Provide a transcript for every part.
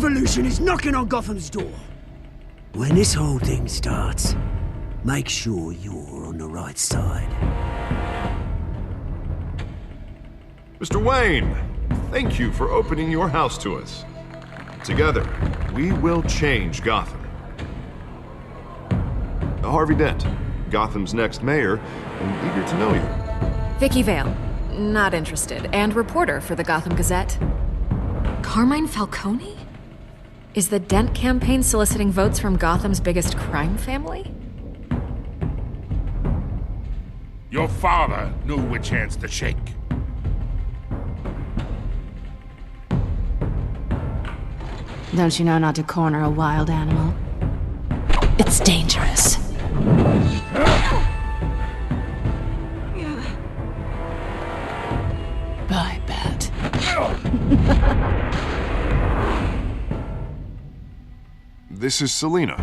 revolution is knocking on Gotham's door. When this whole thing starts, make sure you're on the right side. Mr. Wayne, thank you for opening your house to us. Together, we will change Gotham. Harvey Dent, Gotham's next mayor, and eager to know you. Vicky Vale, not interested, and reporter for the Gotham Gazette. Carmine Falcone? Is the Dent campaign soliciting votes from Gotham's biggest crime family? Your father knew which hands to shake. Don't you know not to corner a wild animal? It's dangerous. Bye, Bat. This is Selina.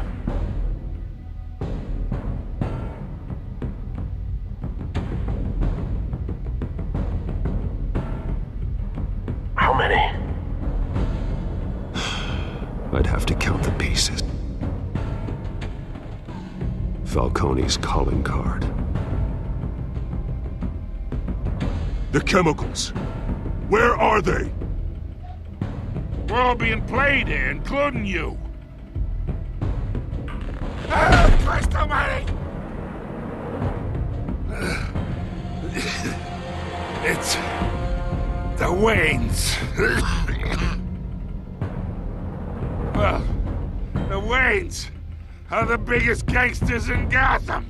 How many? I'd have to count the pieces. Falcone's calling card. The chemicals. Where are they? We're all being played here, including you. Ah, Christ almighty! It's the Waynes. Well, the Waynes are the biggest gangsters in Gotham.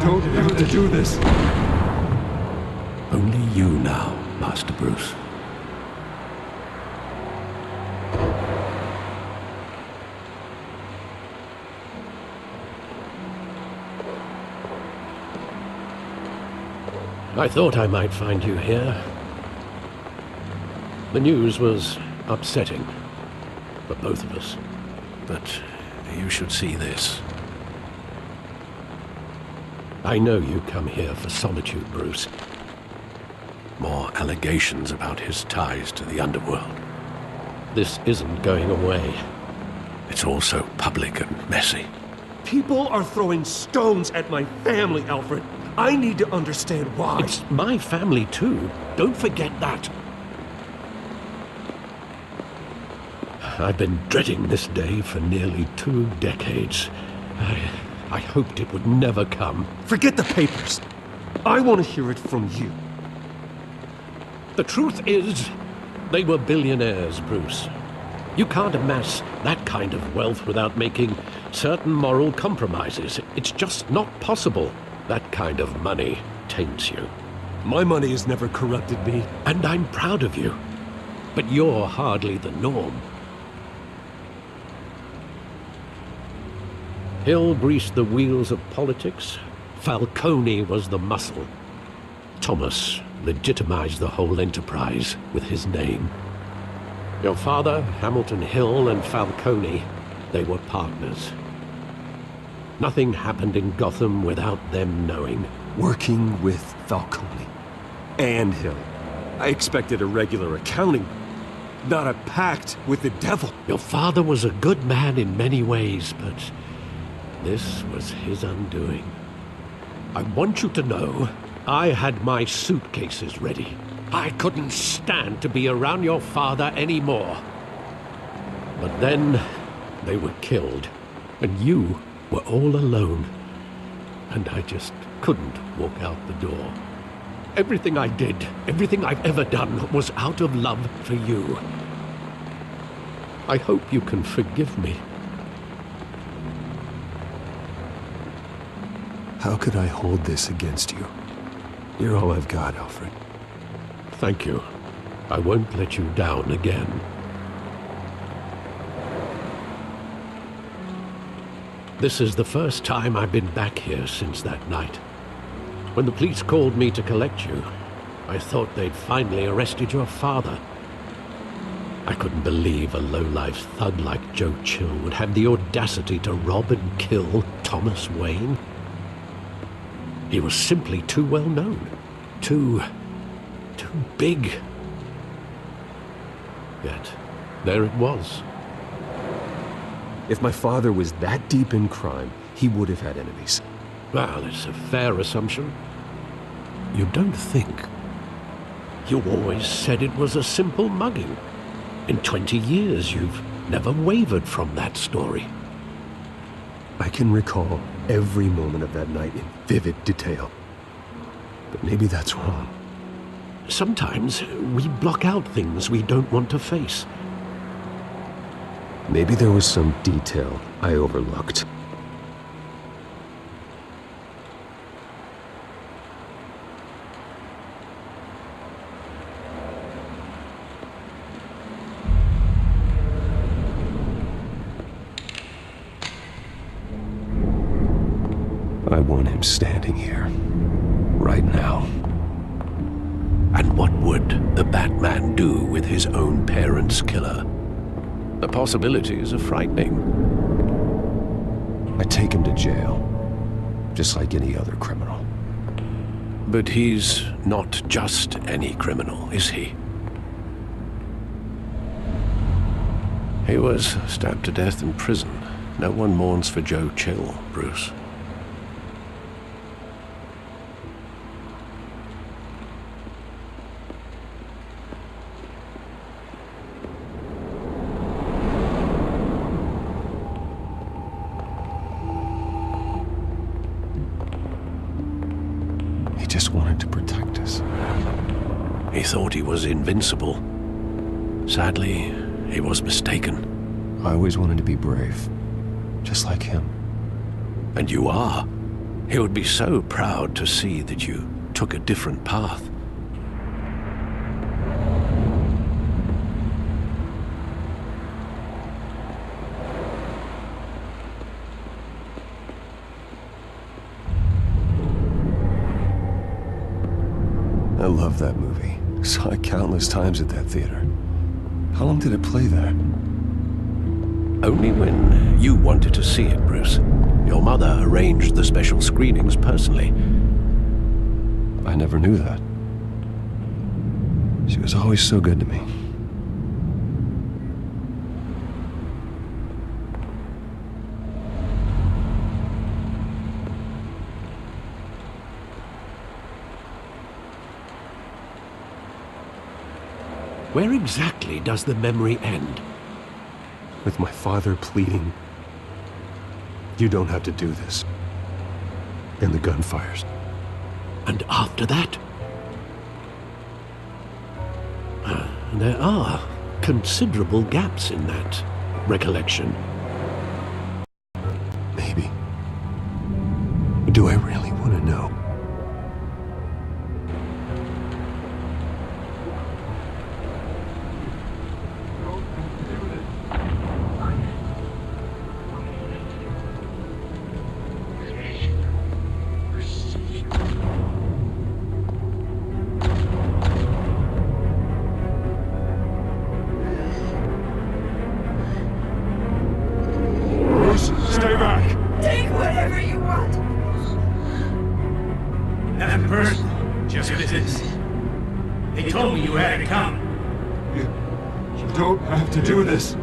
Don't have to do this. Only you now, Master Bruce. I thought I might find you here. The news was upsetting for both of us, but you should see this. I know you come here for solitude, Bruce. More allegations about his ties to the underworld. This isn't going away. It's all so public and messy. People are throwing stones at my family, Alfred. I need to understand why. It's my family, too. Don't forget that. I've been dreading this day for nearly 2 decades. I hoped it would never come. Forget the papers. I want to hear it from you. The truth is, they were billionaires, Bruce. You can't amass that kind of wealth without making certain moral compromises. It's just not possible. That kind of money taints you. My money has never corrupted me. And I'm proud of you. But you're hardly the norm. Hill greased the wheels of politics. Falcone was the muscle. Thomas legitimized the whole enterprise with his name. Your father, Hamilton Hill, and Falcone, they were partners. Nothing happened in Gotham without them knowing. Working with Falcone and Hill. I expected a regular accounting, not a pact with the devil. Your father was a good man in many ways, but this was his undoing. I want you to know I had my suitcases ready. I couldn't stand to be around your father anymore. But then they were killed, and you were all alone. And I just couldn't walk out the door. Everything I did, everything I've ever done, was out of love for you. I hope you can forgive me. How could I hold this against you? You're all I've got, Alfred. Thank you. I won't let you down again. This is the first time I've been back here since that night. When the police called me to collect you, I thought they'd finally arrested your father. I couldn't believe a low-life thug like Joe Chill would have the audacity to rob and kill Thomas Wayne. He was simply too well known. Too big. Yet, there it was. If my father was that deep in crime, he would have had enemies. Well, it's a fair assumption. You don't think? You always said it was a simple mugging. In 20 years, you've never wavered from that story. I can recall every moment of that night in vivid detail. But maybe that's wrong. Sometimes we block out things we don't want to face. Maybe there was some detail I overlooked. I want him standing here, right now. And what would the Batman do with his own parents' killer? The possibilities are frightening. I take him to jail, just like any other criminal. But he's not just any criminal, is he? He was stabbed to death in prison. No one mourns for Joe Chill, Bruce. He just wanted to protect us. He thought he was invincible. Sadly, he was mistaken. I always wanted to be brave, just like him. And you are. He would be so proud to see that you took a different path. I love that movie. Saw it countless times at that theater. How long did it play there? Only when you wanted to see it, Bruce. Your mother arranged the special screenings personally. I never knew that. She was always so good to me. Where exactly does the memory end? With my father pleading, "You don't have to do this." And the gun fires. And after that? There are considerable gaps in that recollection. Maybe. Do I really want to know? Stay back! Take whatever you want. Nothing personal, just business. They told me you had it coming. You don't have to do this.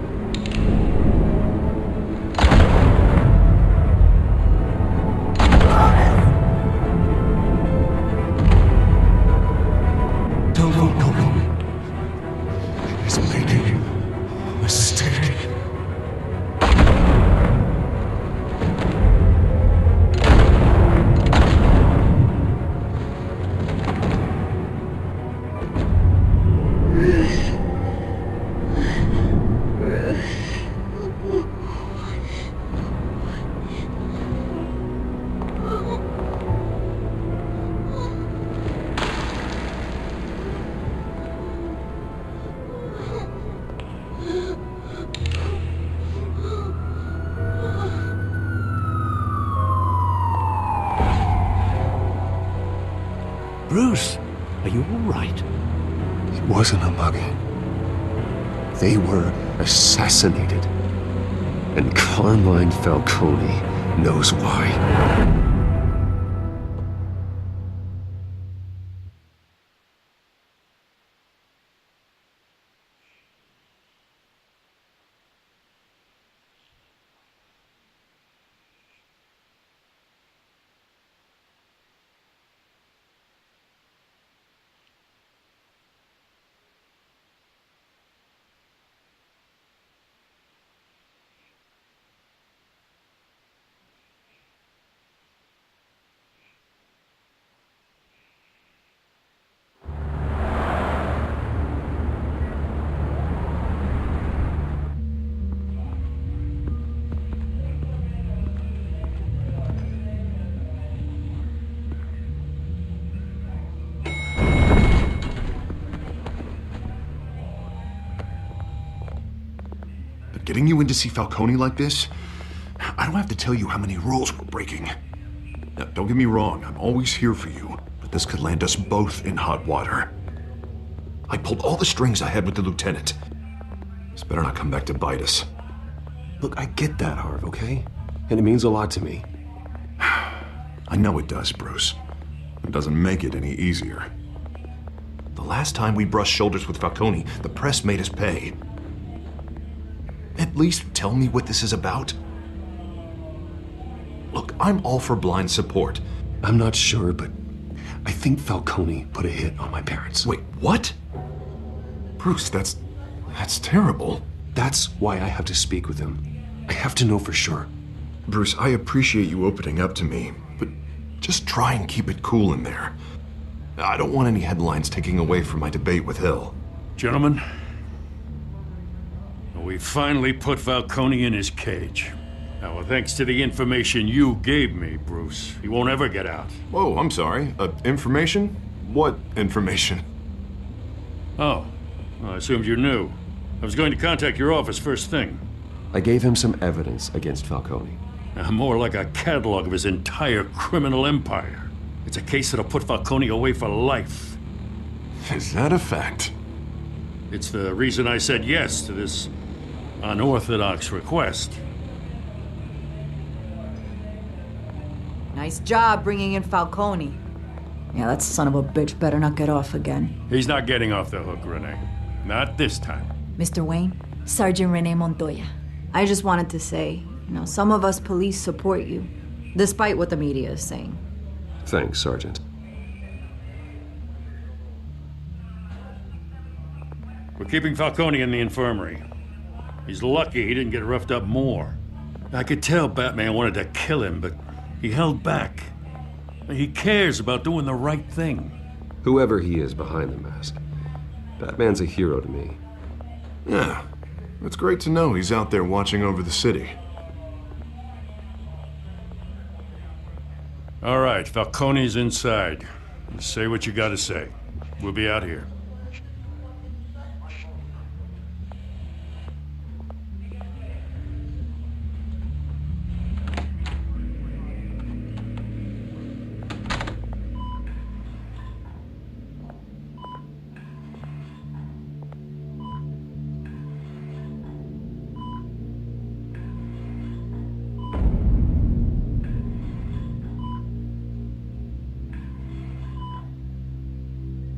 Bruce, are you all right? It wasn't a mugging. They were assassinated. And Carmine Falcone knows why. Getting you in to see Falcone like this? I don't have to tell you how many rules we're breaking. Now, don't get me wrong, I'm always here for you, but this could land us both in hot water. I pulled all the strings I had with the lieutenant. This better not come back to bite us. Look, I get that, Harv, okay? And it means a lot to me. I know it does, Bruce. It doesn't make it any easier. The last time we brushed shoulders with Falcone, the press made us pay. At least tell me what this is about. Look, I'm all for blind support. I'm not sure, but I think Falcone put a hit on my parents. Wait, what? Bruce, that's terrible. That's why I have to speak with him. I have to know for sure. Bruce, I appreciate you opening up to me, but just try and keep it cool in there. I don't want any headlines taking away from my debate with Hill. Gentlemen, we finally put Falcone in his cage. Now, thanks to the information you gave me, Bruce, he won't ever get out. Whoa, I'm sorry. Information? What information? Oh, well, I assumed you knew. I was going to contact your office first thing. I gave him some evidence against Falcone. More like a catalog of his entire criminal empire. It's a case that'll put Falcone away for life. Is that a fact? It's the reason I said yes to this unorthodox request. Nice job bringing in Falcone. Yeah, that son of a bitch better not get off again. He's not getting off the hook, Renee. Not this time. Mr. Wayne, Sergeant Renee Montoya. I just wanted to say, some of us police support you, despite what the media is saying. Thanks, Sergeant. We're keeping Falcone in the infirmary. He's lucky he didn't get roughed up more. I could tell Batman wanted to kill him, but he held back. He cares about doing the right thing. Whoever he is behind the mask, Batman's a hero to me. Yeah, it's great to know he's out there watching over the city. All right, Falcone's inside. Say what you gotta say. We'll be out here.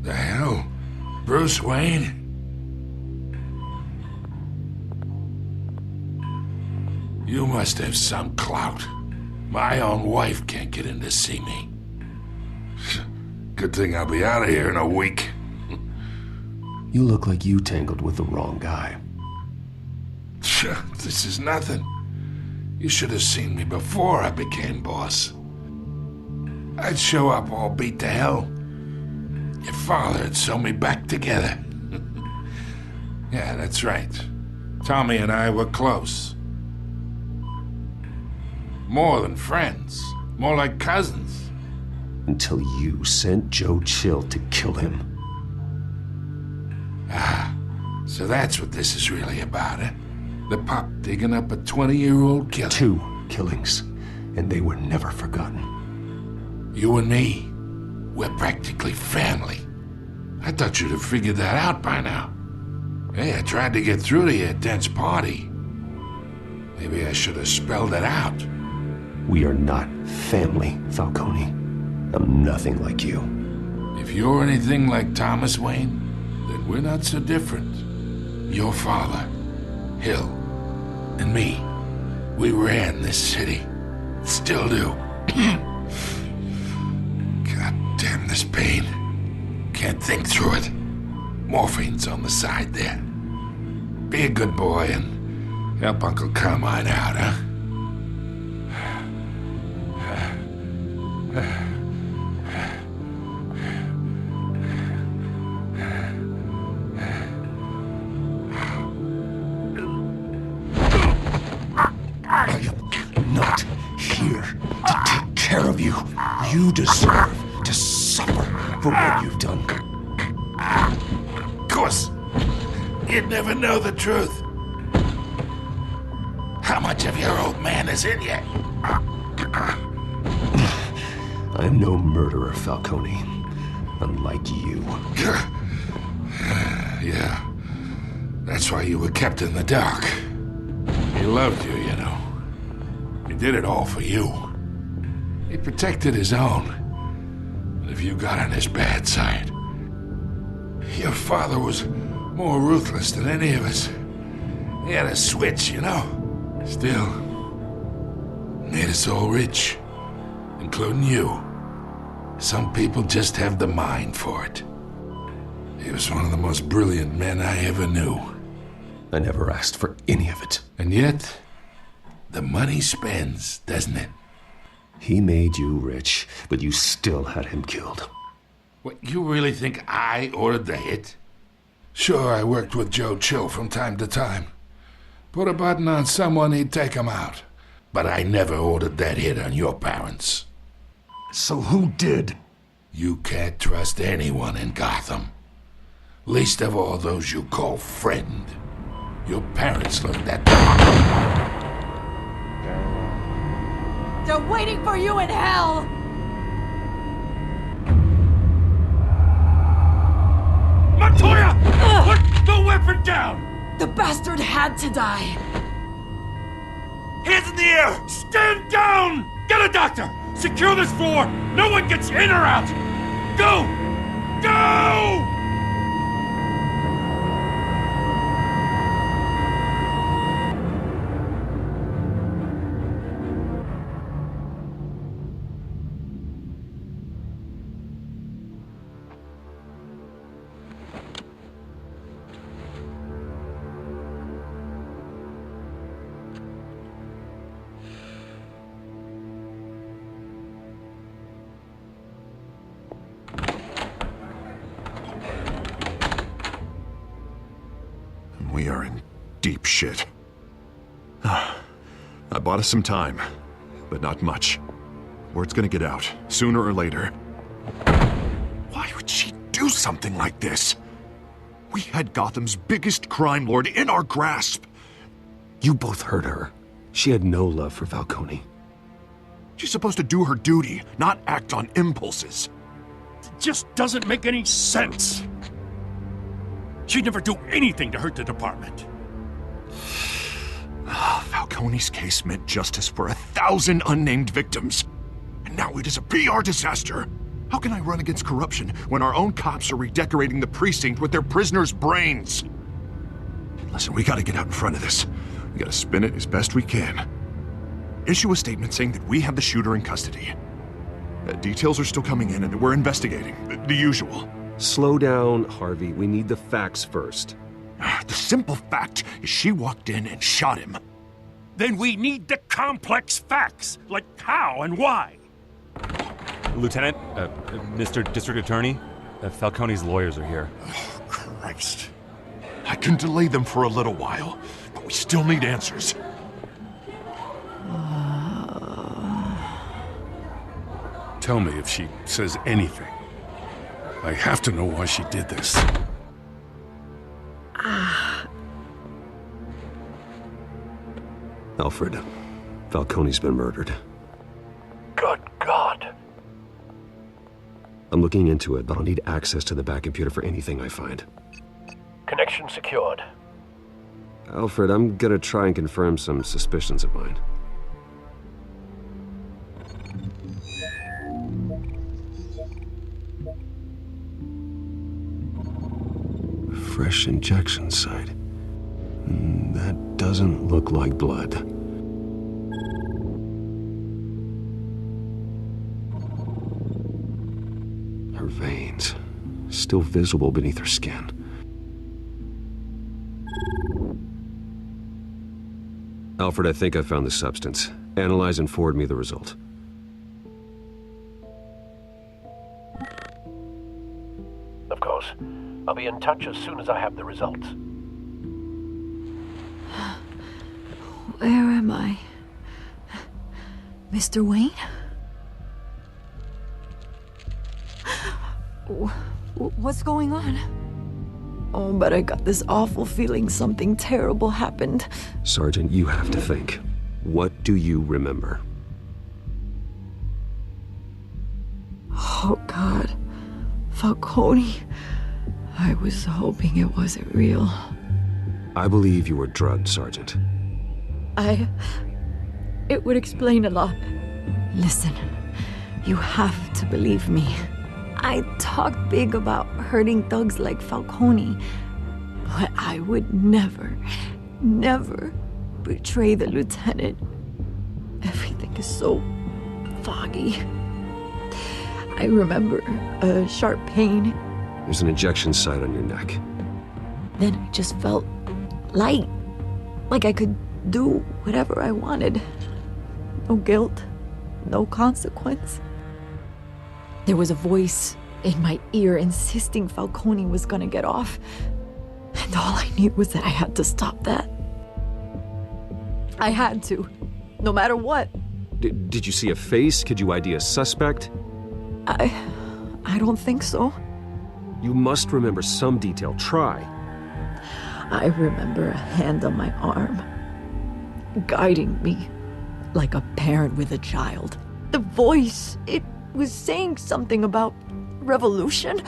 The hell? Bruce Wayne? You must have some clout. My own wife can't get in to see me. Good thing I'll be out of here in a week. You look like you tangled with the wrong guy. This is nothing. You should have seen me before I became boss. I'd show up all beat to hell. Your father had sewn me back together. Yeah, that's right. Tommy and I were close. More than friends. More like cousins. Until you sent Joe Chill to kill him. Ah, so that's what this is really about, eh? The pup digging up a 20-year-old killer. 2 killings, and they were never forgotten. You and me, We're practically family. I thought you'd have figured that out by now. Hey, I tried to get through to you at Dent's party. Maybe I should have spelled it out. We are not family, Falcone. I'm nothing like you. If you're anything like Thomas Wayne, then we're not so different. Your father, Hill, and me, we ran this city. Still do. God damn this pain. Can't think through it. Morphine's on the side there. Be a good boy and help Uncle Carmine out, huh? Not here to take care of you. You deserve to suffer for what you've done. Of course, you'd never know the truth. How much of your old man is in you? I'm no murderer, Falcone. Unlike you. Yeah. That's why you were kept in the dark. He loved you, you know. He did it all for you. He protected his own. But if you got on his bad side, your father was more ruthless than any of us. He had a switch, you know. Still, made us all rich, including you. Some people just have the mind for it. He was one of the most brilliant men I ever knew. I never asked for any of it. And yet, the money spends, doesn't it? He made you rich, but you still had him killed. What, you really think I ordered the hit? Sure, I worked with Joe Chill from time to time. Put a button on someone, he'd take him out. But I never ordered that hit on your parents. So who did? You can't trust anyone in Gotham. Least of all those you call friend. Your parents learned that. They're waiting for you in hell! Montoya! Put the weapon down! The bastard had to die. Hands in the air! Stand down! Get a doctor! Secure this floor! No one gets in or out! Go! Go! We are in deep shit. I bought us some time, but not much. Word's gonna get out, sooner or later. Why would she do something like this? We had Gotham's biggest crime lord in our grasp. You both hurt her. She had no love for Falcone. She's supposed to do her duty, not act on impulses. It just doesn't make any sense. She'd never do anything to hurt the department. Falcone's case meant justice for 1,000 unnamed victims. And now it is a PR disaster. How can I run against corruption when our own cops are redecorating the precinct with their prisoners' brains? Listen, we gotta get out in front of this. We gotta spin it as best we can. Issue a statement saying that we have the shooter in custody. Details are still coming in and we're investigating. The usual. Slow down, Harvey. We need the facts first. The simple fact is she walked in and shot him. Then we need the complex facts, like how and why. Lieutenant, Mr. District Attorney, Falcone's lawyers are here. Oh, Christ. I can delay them for a little while, but we still need answers. Tell me if she says anything. I have to know why she did this. Alfred, Falcone's been murdered. Good God. I'm I'm looking into it, but I'll need access to the back computer for anything I find. Connection secured. Alfred, I'm gonna try and confirm some suspicions of mine. Fresh injection site. That doesn't look like blood. Her veins, still visible beneath her skin. Alfred, I think I found the substance. Analyze and forward me the result. Of course. I'll be in touch as soon as I have the results. Where am I? Mr. Wayne? What's going on? Oh, but I got this awful feeling something terrible happened. Sergeant, you have to think. What do you remember? Oh, God. Falcone. I was hoping it wasn't real. I believe you were drugged, Sergeant. It would explain a lot. Listen, you have to believe me. I talked big about hurting thugs like Falcone, but I would never, never betray the lieutenant. Everything is so foggy. I remember a sharp pain. There's an injection site on your neck. Then I just felt light, like I could do whatever I wanted. No guilt, no consequence. There was a voice in my ear insisting Falcone was gonna get off. And all I knew was that I had to stop that. I had to, no matter what. Did you see a face? Could you ID a suspect? I don't think so. You must remember some detail. Try. I remember a hand on my arm, guiding me like a parent with a child. The voice, it was saying something about revolution.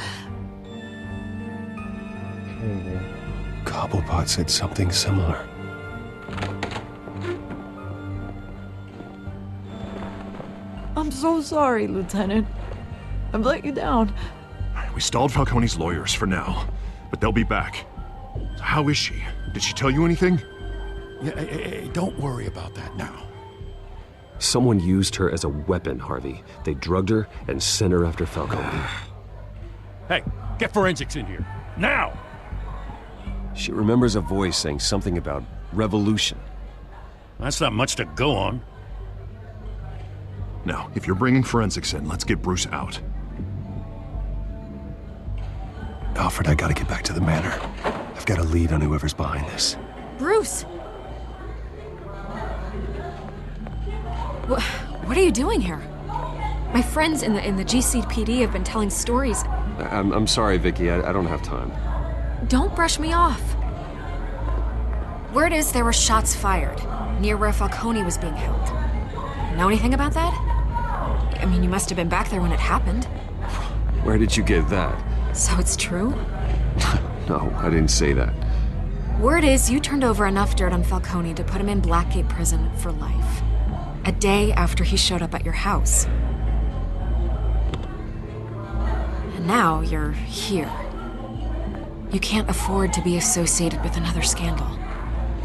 Cobblepot said something similar. I'm so sorry, Lieutenant. I've let you down. We stalled Falcone's lawyers for now, but they'll be back. How is she? Did she tell you anything? Yeah, hey, don't worry about that now. Someone used her as a weapon, Harvey. They drugged her and sent her after Falcone. Hey, get forensics in here. Now! She remembers a voice saying something about revolution. That's not much to go on. Now, if you're bringing forensics in, let's get Bruce out. Alfred, I gotta get back to the manor. I've got a lead on whoever's behind this. Bruce! What are you doing here? My friends in the GCPD have been telling stories. I'm sorry, Vicky. I don't have time. Don't brush me off. Word is there were shots fired near where Falcone was being held. Know anything about that? I mean, you must have been back there when it happened. Where did you get that? So it's true? No, I didn't say that. Word is you turned over enough dirt on Falcone to put him in Blackgate Prison for life. A day after he showed up at your house. And now you're here. You can't afford to be associated with another scandal.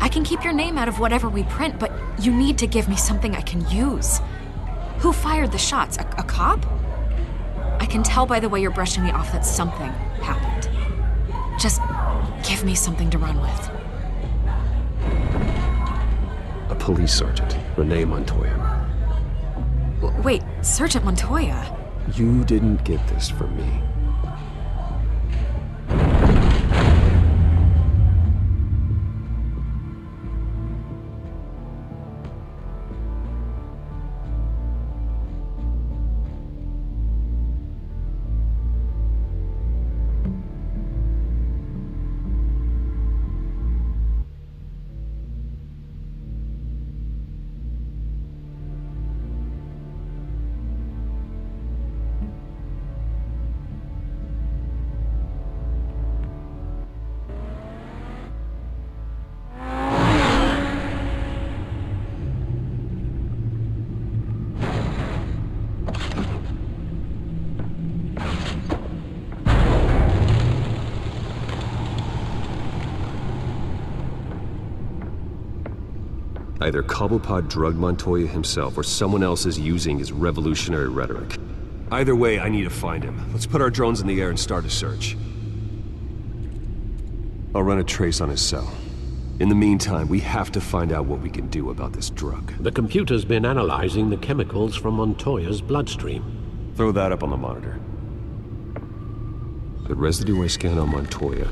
I can keep your name out of whatever we print, but you need to give me something I can use. Who fired the shots? A cop? I can tell by the way you're brushing me off that something happened. Just give me something to run with. A police sergeant, Renee Montoya. Wait, Sergeant Montoya? You didn't get this from me. Either Cobblepot drugged Montoya himself, or someone else is using his revolutionary rhetoric. Either way, I need to find him. Let's put our drones in the air and start a search. I'll run a trace on his cell. In the meantime, we have to find out what we can do about this drug. The computer's been analyzing the chemicals from Montoya's bloodstream. Throw that up on the monitor. The residue I scanned on Montoya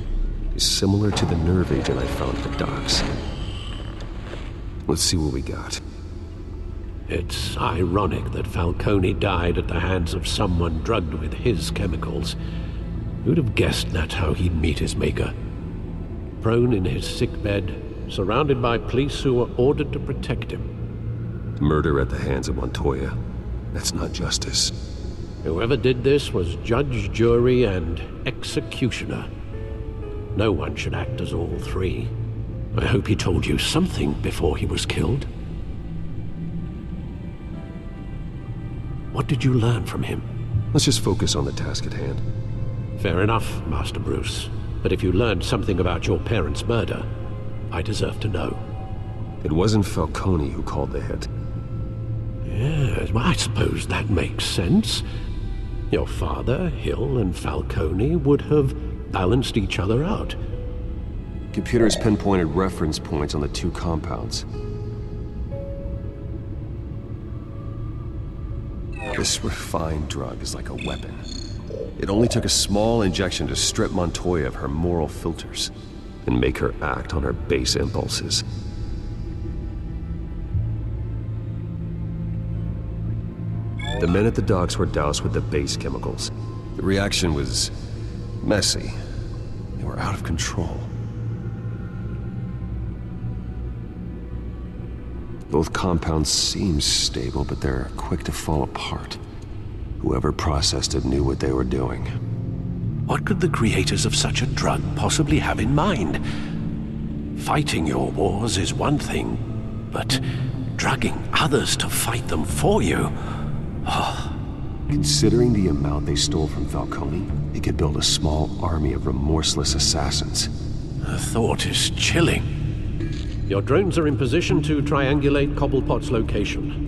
is similar to the nerve agent I found at the docks. Let's see what we got. It's ironic that Falcone died at the hands of someone drugged with his chemicals. Who'd have guessed that's how he'd meet his maker? Prone in his sickbed, surrounded by police who were ordered to protect him. Murder at the hands of Montoya. That's not justice. Whoever did this was judge, jury, and executioner. No one should act as all three. I hope he told you something before he was killed. What did you learn from him? Let's just focus on the task at hand. Fair enough, Master Bruce. But if you learned something about your parents' murder, I deserve to know. It wasn't Falcone who called the hit. Yes, well, I suppose that makes sense. Your father, Hill, and Falcone would have balanced each other out. Computer's pinpointed reference points on the two compounds. This refined drug is like a weapon. It only took a small injection to strip Montoya of her moral filters and make her act on her base impulses. The men at the docks were doused with the base chemicals. The reaction was messy. They were out of control. Both compounds seem stable, but they're quick to fall apart. Whoever processed it knew what they were doing. What could the creators of such a drug possibly have in mind? Fighting your wars is one thing, but drugging others to fight them for you? Oh. Considering the amount they stole from Falcone, they could build a small army of remorseless assassins. The thought is chilling. Your drones are in position to triangulate Cobblepot's location.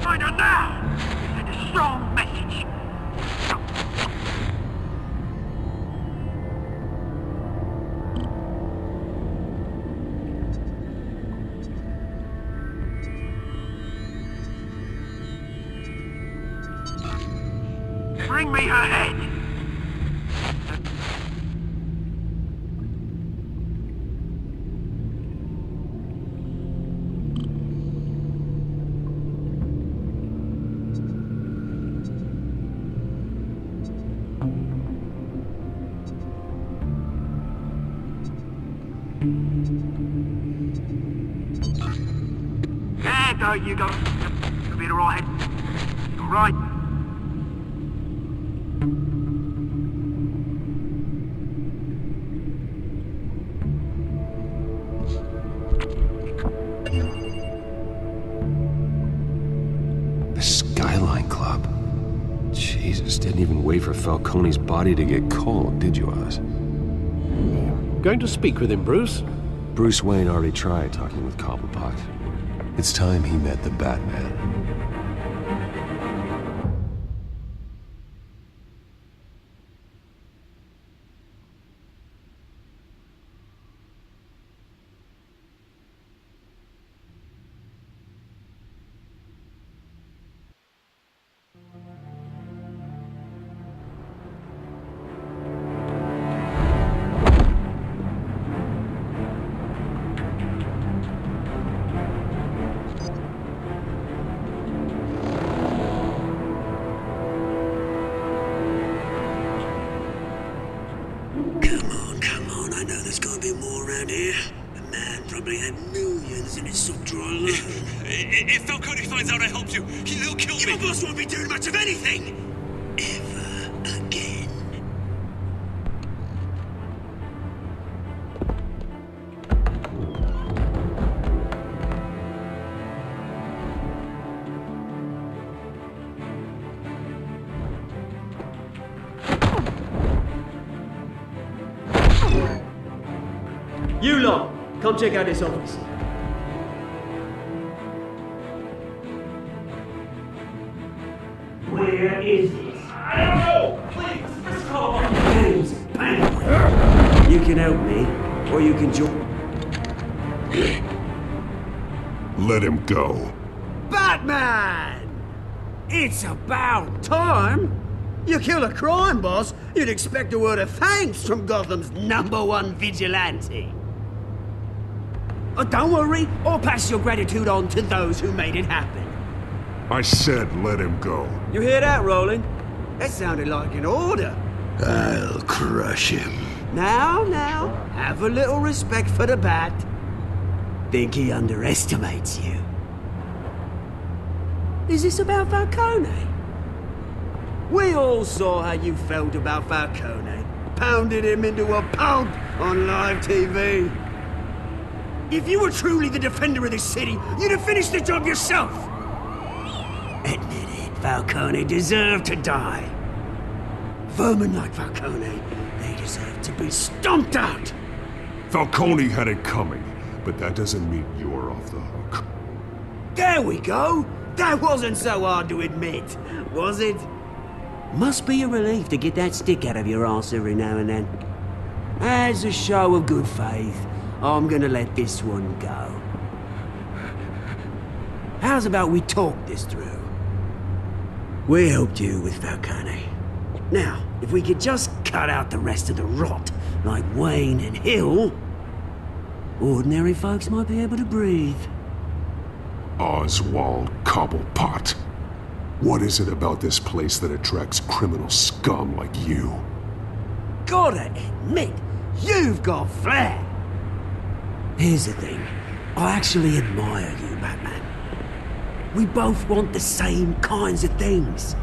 Find her now! Send a strong message. Bring me her head! There you go. You'll be alright. Alright. The Skyline Club. Jesus, didn't even wait for Falcone's body to get cold, did you, Oz? Going to speak with him, Bruce? Bruce Wayne already tried talking with Cobblepot. It's time he met the Batman. Come on, I know there's gonna be more around here. The man probably had millions in his sock drawer alone. If Falcone finds out I helped you, he'll kill me. Your boss won't be doing much of anything! Ever again. You lot, come check out this office. Where is this? I don't know! Please, let's call him. James Penguin. You can help me, or you can join. Let him go. Batman! It's about time! You kill a crime boss, you'd expect a word of thanks from Gotham's #1 vigilante. Oh, don't worry, I'll pass your gratitude on to those who made it happen. I said let him go. You hear that, Roland? That sounded like an order. I'll crush him. Now, have a little respect for the Bat. Think he underestimates you. Is this about Falcone? We all saw how you felt about Falcone. Pounded him into a pulp on live TV. If you were truly the defender of this city, you'd have finished the job yourself. Admit it, Falcone deserved to die. Vermin like Falcone, they deserve to be stomped out. Falcone had it coming, but that doesn't mean you're off the hook. There we go. That wasn't so hard to admit, was it? Must be a relief to get that stick out of your arse every now and then. As a show of good faith, I'm gonna let this one go. How's about we talk this through? We helped you with Falcone. Now, if we could just cut out the rest of the rot, like Wayne and Hill, ordinary folks might be able to breathe. Oswald Cobblepot. What is it about this place that attracts criminal scum like you? Gotta admit, you've got flair. Here's the thing. I actually admire you, Batman. We both want the same kinds of things.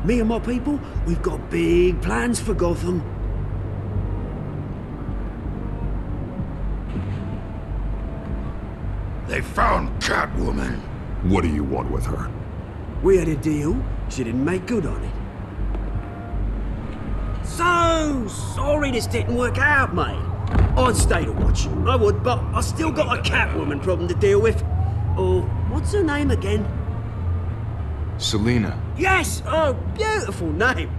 Me and my people, we've got big plans for Gotham. They found Catwoman. What do you want with her? We had a deal. She didn't make good on it. So sorry this didn't work out, mate. I'd stay to watch. I would, but I still got a Catwoman problem to deal with. Oh, what's her name again? Selina. Yes! Oh, beautiful name.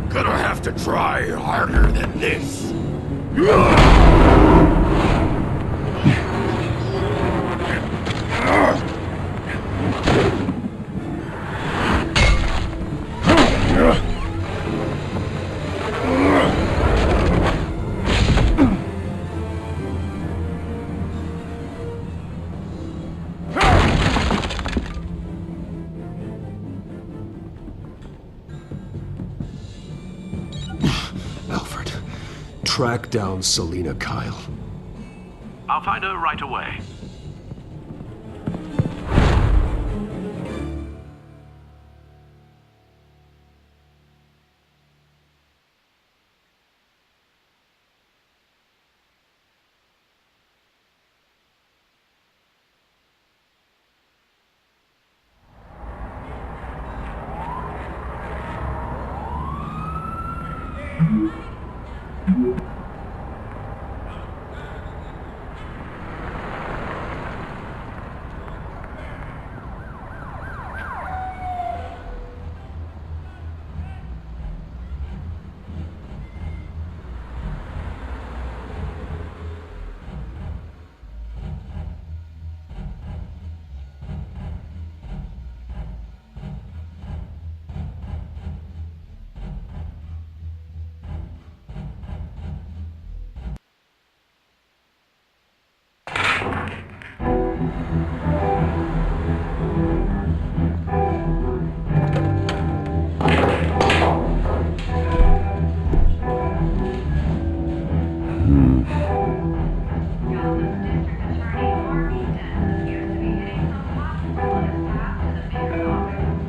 Gonna have to try harder than this. Alfred, track down Selina Kyle. I'll find her right away.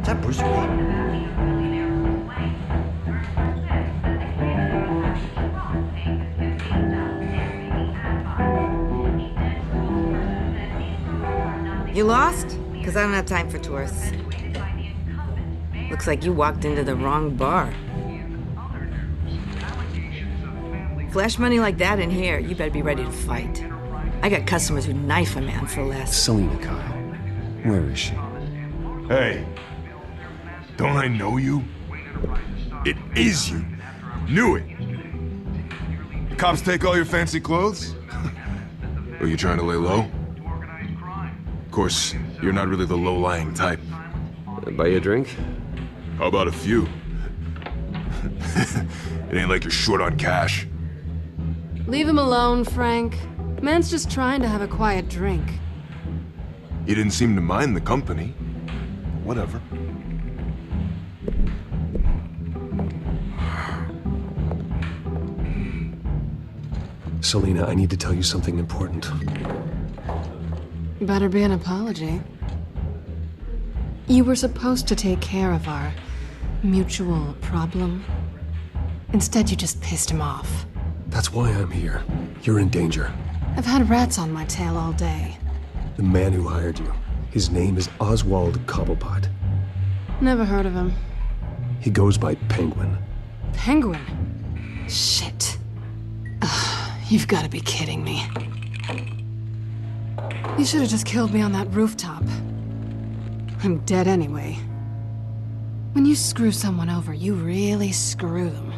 Is that Bruce Wayne? You lost? Because I don't have time for tourists. Looks like you walked into the wrong bar. Flash money like that in here, you better be ready to fight. I got customers who knife a man for less. Selina Kyle. Where is she? Hey, don't I know you? It is you. Knew it. The cops take all your fancy clothes? Are you trying to lay low? Of course, you're not really the low-lying type. Buy you a drink? How about a few? It ain't like you're short on cash. Leave him alone, Frank. Man's just trying to have a quiet drink. You didn't seem to mind the company. Whatever. Selina, I need to tell you something important. Better be an apology. You were supposed to take care of our mutual problem. Instead, you just pissed him off. That's why I'm here. You're in danger. I've had rats on my tail all day. The man who hired you, his name is Oswald Cobblepot. Never heard of him. He goes by Penguin. Penguin? Shit. Ugh, you've got to be kidding me. You should have just killed me on that rooftop. I'm dead anyway. When you screw someone over, you really screw them.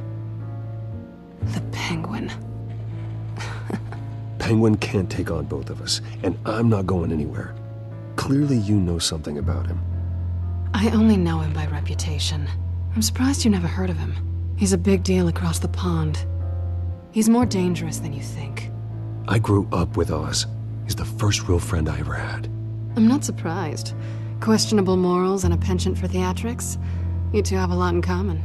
The Penguin. Penguin can't take on both of us, and I'm not going anywhere. Clearly you know something about him. I only know him by reputation. I'm surprised you never heard of him. He's a big deal across the pond. He's more dangerous than you think. I grew up with Oz. He's the first real friend I ever had. I'm not surprised. Questionable morals and a penchant for theatrics. You two have a lot in common.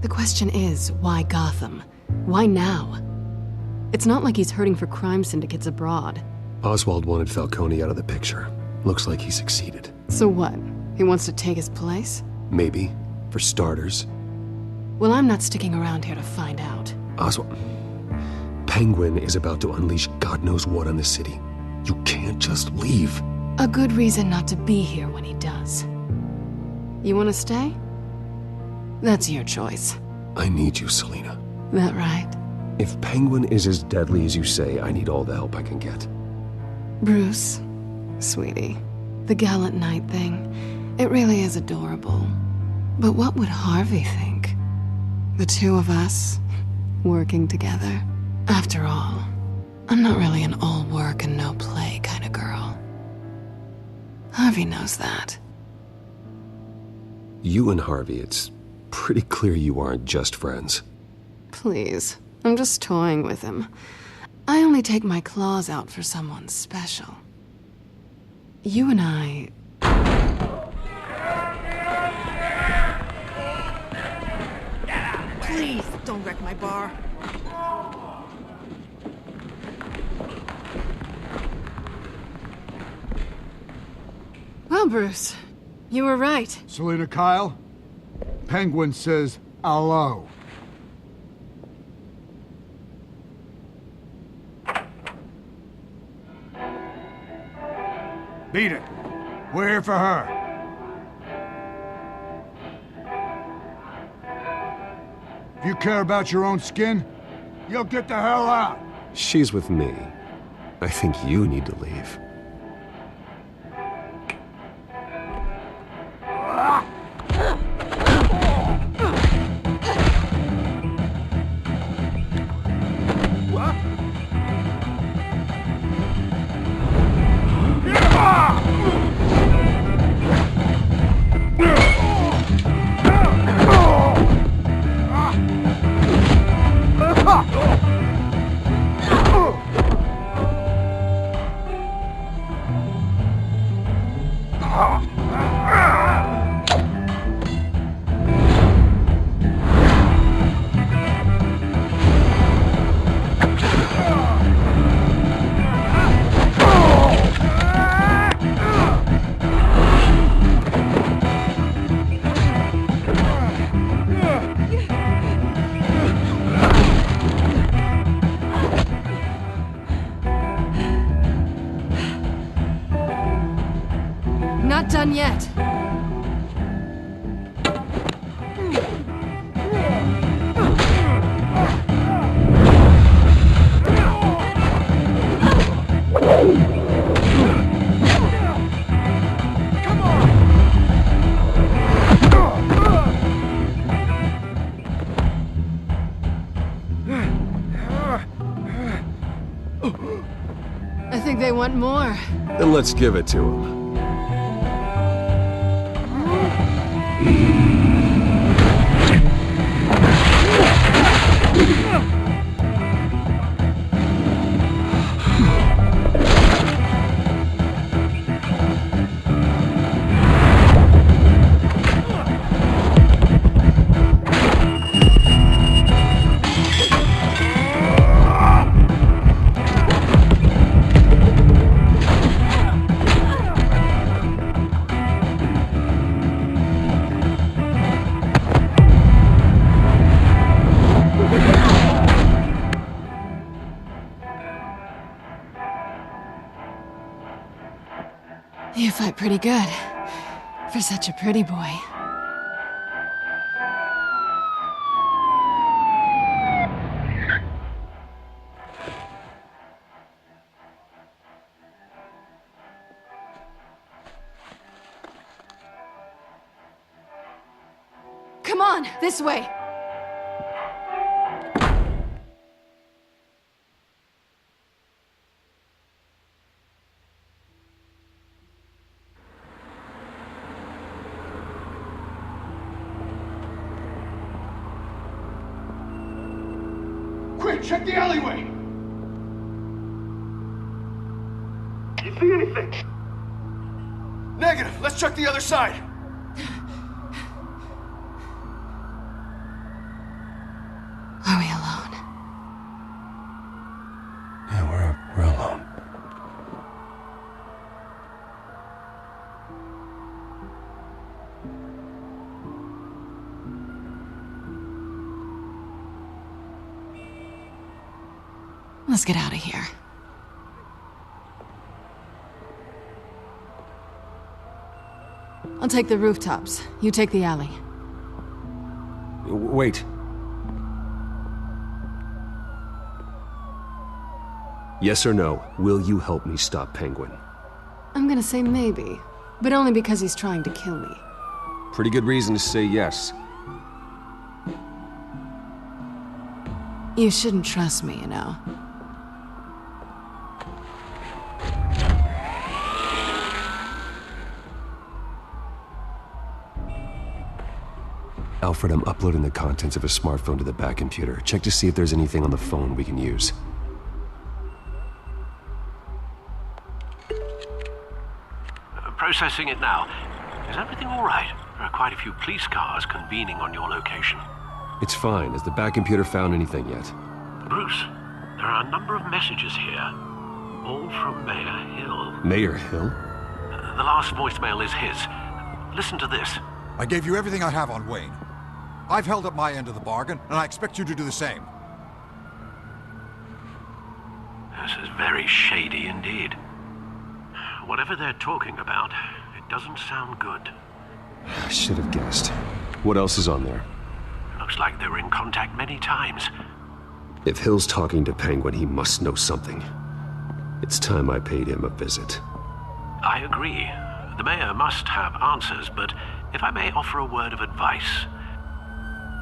The question is, why Gotham? Why now? It's not like he's hurting for crime syndicates abroad. Oswald wanted Falcone out of the picture. Looks like he succeeded. So what? He wants to take his place? Maybe. For starters. Well, I'm not sticking around here to find out. Oswald... Penguin is about to unleash God knows what on the city. You can't just leave. A good reason not to be here when he does. You want to stay? That's your choice. I need you, Selina. That right? If Penguin is as deadly as you say, I need all the help I can get. Bruce, sweetie, the gallant knight thing, it really is adorable. But what would Harvey think? The two of us, working together. After all, I'm not really an all work and no play kind of girl. Harvey knows that. You and Harvey, it's pretty clear you aren't just friends. Please, I'm just toying with him. I only take my claws out for someone special. You and I... Please, don't wreck my bar. Well, Bruce, you were right. Selina Kyle, Penguin says hello. Beat it. We're here for her. If you care about your own skin, you'll get the hell out. She's with me. I think you need to leave. Not done yet. I think they want more. Then let's give it to them. You fight pretty good. For such a pretty boy. Come on, this way! Quick, check the alleyway! You see anything? Negative. Let's check the other side. Are we alone? Yeah, we're alone. Let's get out of here. I'll take the rooftops. You take the alley. Wait. Yes or no, will you help me stop Penguin? I'm gonna say maybe, but only because he's trying to kill me. Pretty good reason to say yes. You shouldn't trust me, you know. Alfred, I'm uploading the contents of a smartphone to the back computer. Check to see if there's anything on the phone we can use. Processing it now. Is everything all right? There are quite a few police cars convening on your location. It's fine. Has the back computer found anything yet? Bruce, there are a number of messages here. All from Mayor Hill. Mayor Hill? The last voicemail is his. Listen to this. I gave you everything I have on Wayne. I've held up my end of the bargain, and I expect you to do the same. This is very shady indeed. Whatever they're talking about, it doesn't sound good. I should have guessed. What else is on there? Looks like they were in contact many times. If Hill's talking to Penguin, he must know something. It's time I paid him a visit. I agree. The mayor must have answers, but if I may offer a word of advice.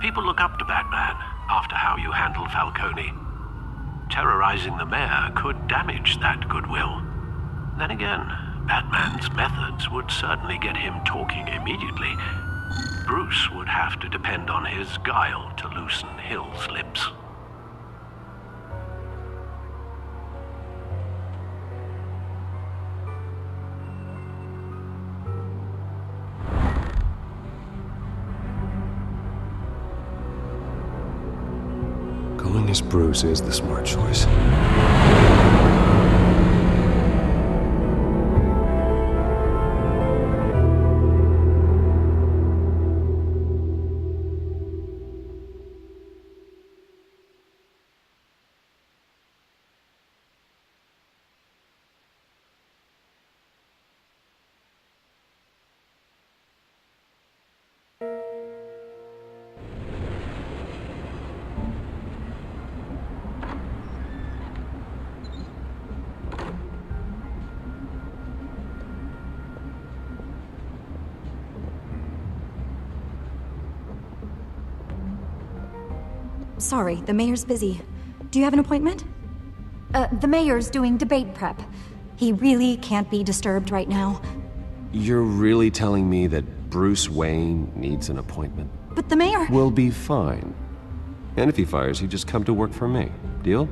People look up to Batman after how you handled Falcone. Terrorizing the mayor could damage that goodwill. Then again, Batman's methods would certainly get him talking immediately. Bruce would have to depend on his guile to loosen Hill's lips. Going as Bruce is the smart choice. Sorry, the mayor's busy. Do you have an appointment? The mayor's doing debate prep. He really can't be disturbed right now. You're really telling me that Bruce Wayne needs an appointment? But the mayor... Will be fine. And if he fires you, just come to work for me. Deal?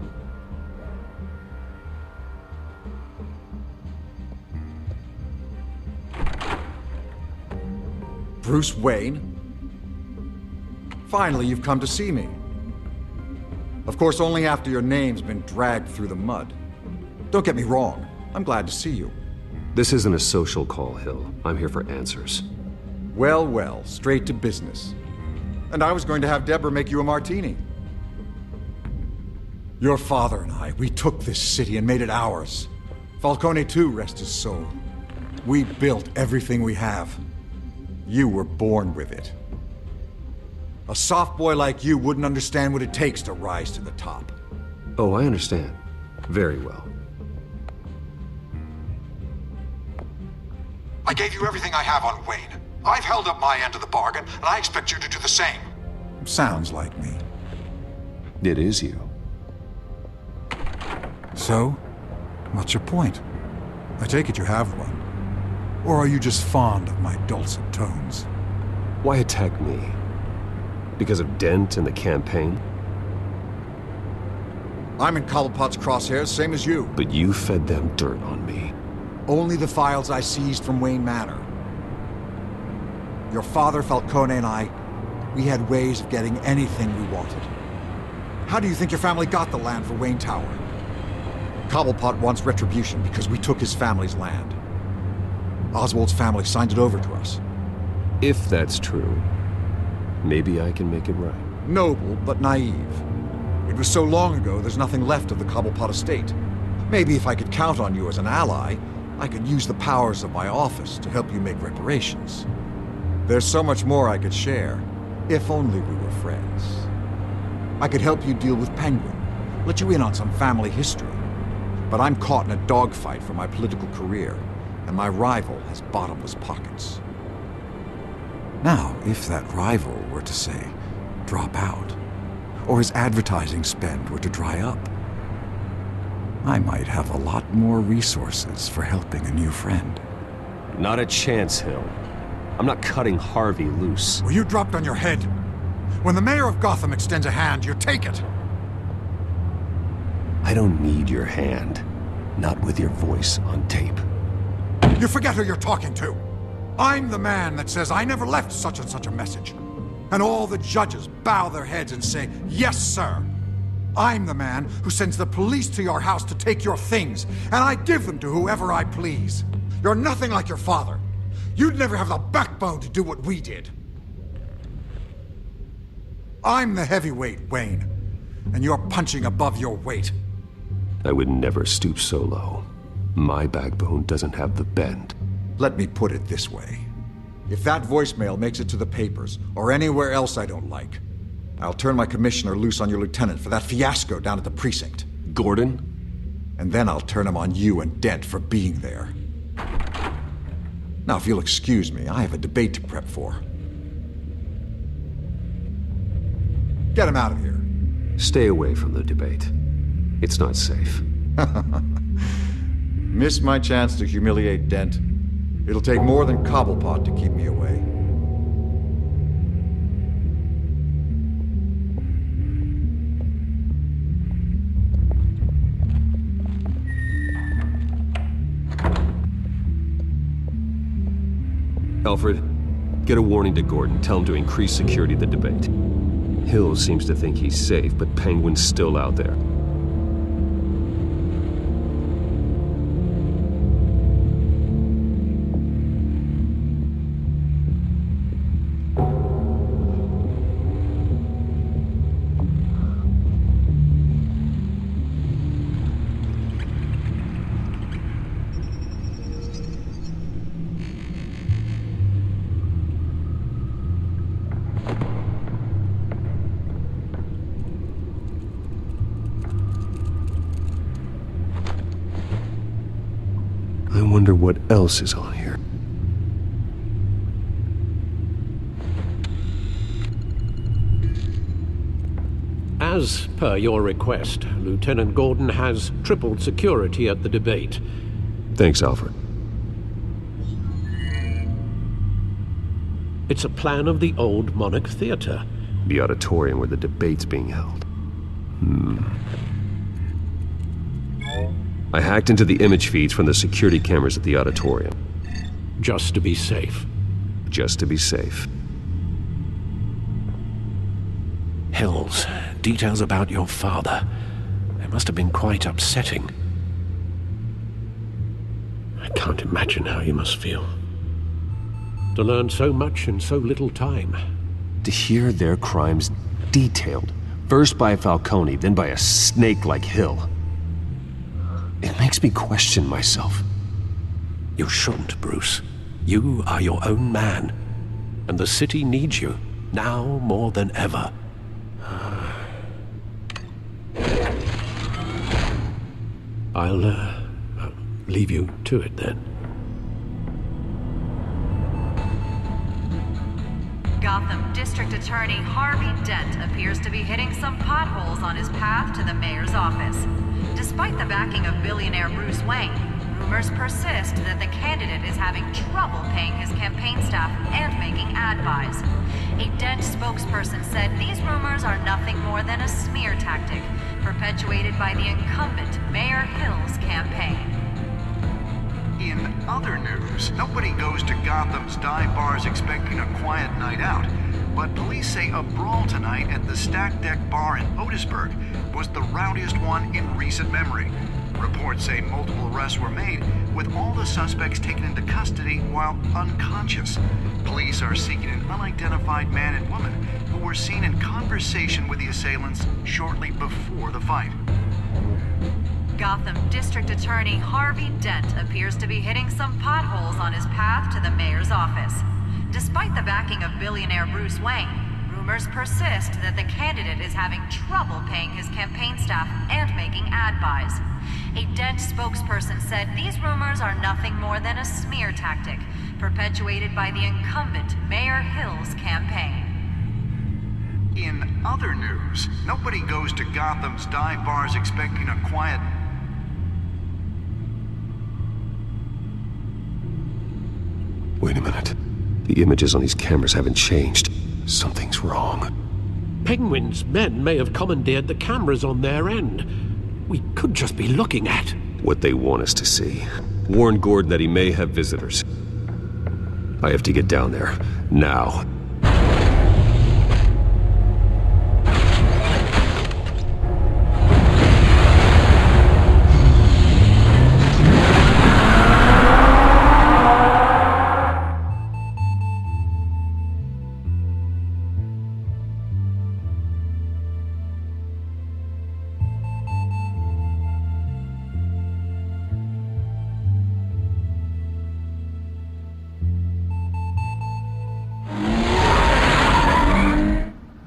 Bruce Wayne? Finally, you've come to see me. Of course, only after your name's been dragged through the mud. Don't get me wrong, I'm glad to see you. This isn't a social call, Hill. I'm here for answers. Well, well, straight to business. And I was going to have Deborah make you a martini. Your father and I, we took this city and made it ours. Falcone too, rest his soul. We built everything we have. You were born with it. A soft boy like you wouldn't understand what it takes to rise to the top. Oh, I understand. Very well. I gave you everything I have on Wayne. I've held up my end of the bargain, and I expect you to do the same. Sounds like me. It is you. So, what's your point? I take it you have one. Or are you just fond of my dulcet tones? Why attack me? Because of Dent and the campaign? I'm in Cobblepot's crosshairs, same as you. But you fed them dirt on me. Only the files I seized from Wayne Manor. Your father, Falcone, and I, we had ways of getting anything we wanted. How do you think your family got the land for Wayne Tower? Cobblepot wants retribution because we took his family's land. Oswald's family signed it over to us. If that's true, maybe I can make it right. Noble, but naive. It was so long ago, there's nothing left of the Cobblepot estate. Maybe if I could count on you as an ally, I could use the powers of my office to help you make reparations. There's so much more I could share, if only we were friends. I could help you deal with Penguin, let you in on some family history. But I'm caught in a dogfight for my political career, and my rival has bottomless pockets. Now, if that rival were to say, drop out, or his advertising spend were to dry up, I might have a lot more resources for helping a new friend. Not a chance, Hill. I'm not cutting Harvey loose. Well, you dropped on your head. When the mayor of Gotham extends a hand, you take it. I don't need your hand. Not with your voice on tape. You forget who you're talking to. I'm the man that says I never left such and such a message. And all the judges bow their heads and say, yes, sir. I'm the man who sends the police to your house to take your things, and I give them to whoever I please. You're nothing like your father. You'd never have the backbone to do what we did. I'm the heavyweight, Wayne, and you're punching above your weight. I would never stoop so low. My backbone doesn't have the bend. Let me put it this way. If that voicemail makes it to the papers, or anywhere else I don't like, I'll turn my commissioner loose on your lieutenant for that fiasco down at the precinct. Gordon? And then I'll turn him on you and Dent for being there. Now, if you'll excuse me, I have a debate to prep for. Get him out of here. Stay away from the debate. It's not safe. Miss my chance to humiliate Dent. It'll take more than Cobblepot to keep me away. Alfred, get a warning to Gordon. Tell him to increase security at the debate. Hill seems to think he's safe, but Penguin's still out there. I wonder what else is on here. As per your request, Lieutenant Gordon has tripled security at the debate. Thanks, Alfred. It's a plan of the old Monarch Theater. The auditorium where the debate's being held. I hacked into the image feeds from the security cameras at the auditorium. Just to be safe. Just to be safe. Hills, details about your father. They must have been quite upsetting. I can't imagine how you must feel. To learn so much in so little time. To hear their crimes detailed, first by Falcone, then by a snake like Hill. It makes me question myself. You shouldn't, Bruce. You are your own man. And the city needs you, now more than ever. I'll leave you to it then. Gotham District Attorney Harvey Dent appears to be hitting some potholes on his path to the mayor's office. Despite the backing of billionaire Bruce Wayne, rumors persist that the candidate is having trouble paying his campaign staff and making ad buys. A Dent spokesperson said these rumors are nothing more than a smear tactic perpetuated by the incumbent Mayor Hill's campaign. In other news, nobody goes to Gotham's dive bars expecting a quiet night out, but police say a brawl tonight at the Stack Deck Bar in Otisburg was the rowdiest one in recent memory. Reports say multiple arrests were made, with all the suspects taken into custody while unconscious. Police are seeking an unidentified man and woman who were seen in conversation with the assailants shortly before the fight. Gotham District Attorney Harvey Dent appears to be hitting some potholes on his path to the mayor's office. Despite the backing of billionaire Bruce Wayne, rumors persist that the candidate is having trouble paying his campaign staff and making ad buys. A Dent spokesperson said these rumors are nothing more than a smear tactic perpetuated by the incumbent Mayor Hill's campaign. In other news, nobody goes to Gotham's dive bars expecting a quiet... Wait a minute. The images on these cameras haven't changed. Something's wrong. Penguin's men may have commandeered the cameras on their end. We could just be looking at what they want us to see. Warn Gordon that he may have visitors. I have to get down there, now.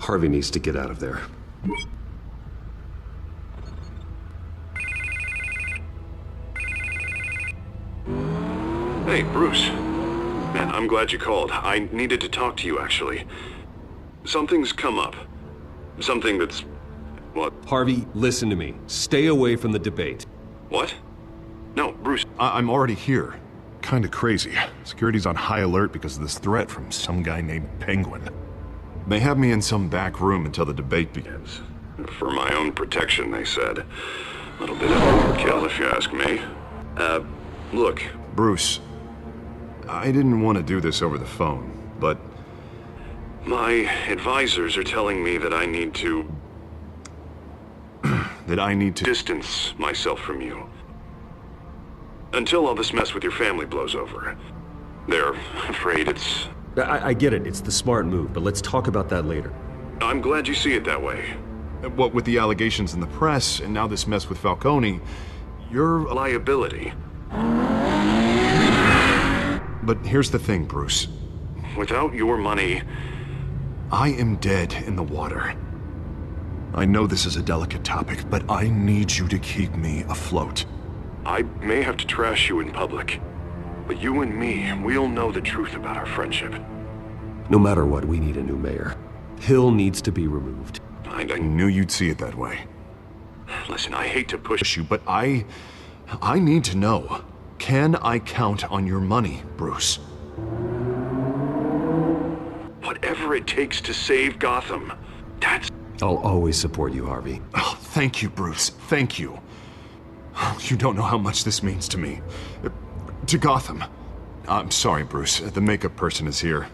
Harvey needs to get out of there. Hey, Bruce. Man, I'm glad you called. I needed to talk to you, actually. Something's come up. Something that's... what? Harvey, listen to me. Stay away from the debate. What? No, Bruce. I'm already here. Kinda crazy. Security's on high alert because of this threat from some guy named Penguin. They have me in some back room until the debate begins. For my own protection, they said. A little bit of overkill, if you ask me. Look, Bruce. I didn't want to do this over the phone, but... my advisors are telling me that I need to... that I need to distance myself from you. Until all this mess with your family blows over. They're afraid it's... I get it. It's the smart move, but let's talk about that later. I'm glad you see it that way. What with the allegations in the press, and now this mess with Falcone, you're a liability. But here's the thing, Bruce. Without your money, I am dead in the water. I know this is a delicate topic, but I need you to keep me afloat. I may have to trash you in public, but you and me, we'll know the truth about our friendship. No matter what, we need a new mayor. Hill needs to be removed. I knew you'd see it that way. Listen, I hate to push you, but I need to know. Can I count on your money, Bruce? Whatever it takes to save Gotham, that's... I'll always support you, Harvey. Oh, thank you, Bruce. Thank you. You don't know how much this means to me. To Gotham. I'm sorry, Bruce. The makeup person is here.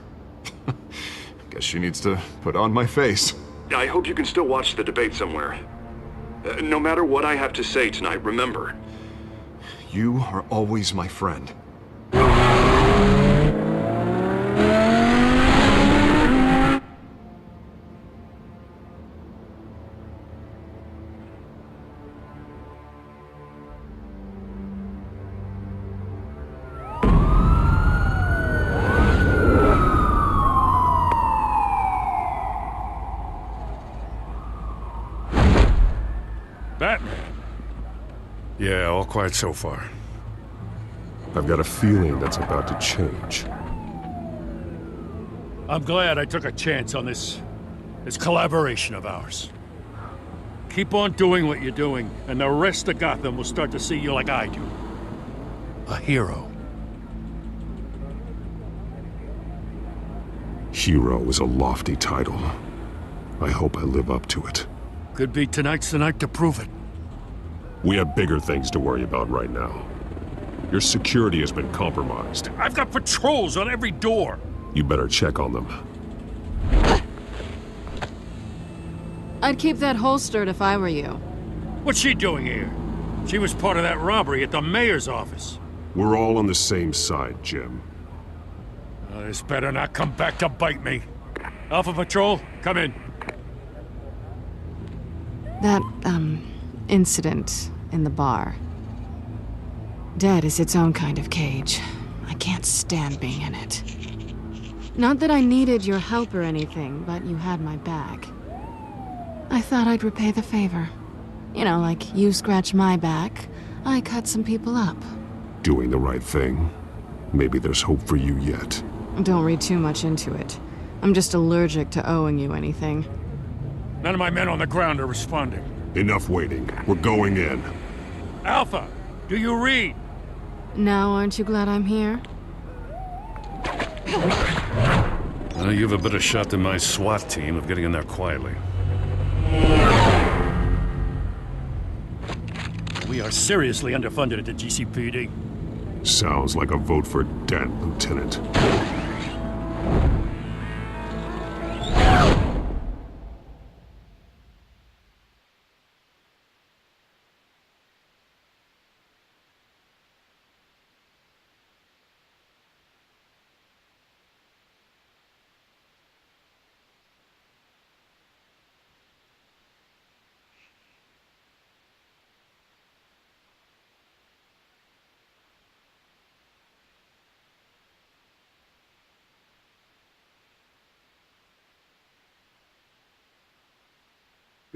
Guess she needs to put on my face. I hope you can still watch the debate somewhere. No matter what I have to say tonight, remember, you are always my friend. Batman. Yeah, all quiet so far. I've got a feeling that's about to change. I'm glad I took a chance on this collaboration of ours. Keep on doing what you're doing, and the rest of Gotham will start to see you like I do. A hero. Hero is a lofty title. I hope I live up to it. Could be tonight's the night to prove it. We have bigger things to worry about right now. Your security has been compromised. I've got patrols on every door. You better check on them. I'd keep that holstered if I were you. What's she doing here? She was part of that robbery at the mayor's office. We're all on the same side, Jim. This better not come back to bite me. Alpha Patrol, come in. That, incident in the bar. Dead is its own kind of cage. I can't stand being in it. Not that I needed your help or anything, but you had my back. I thought I'd repay the favor. You know, like you scratch my back, I cut some people up. Doing the right thing. Maybe there's hope for you yet. Don't read too much into it. I'm just allergic to owing you anything. None of my men on the ground are responding. Enough waiting. We're going in. Alpha, do you read? Now, aren't you glad I'm here? Well, you have a better shot than my SWAT team of getting in there quietly. We are seriously underfunded at the GCPD. Sounds like a vote for Dent, Lieutenant.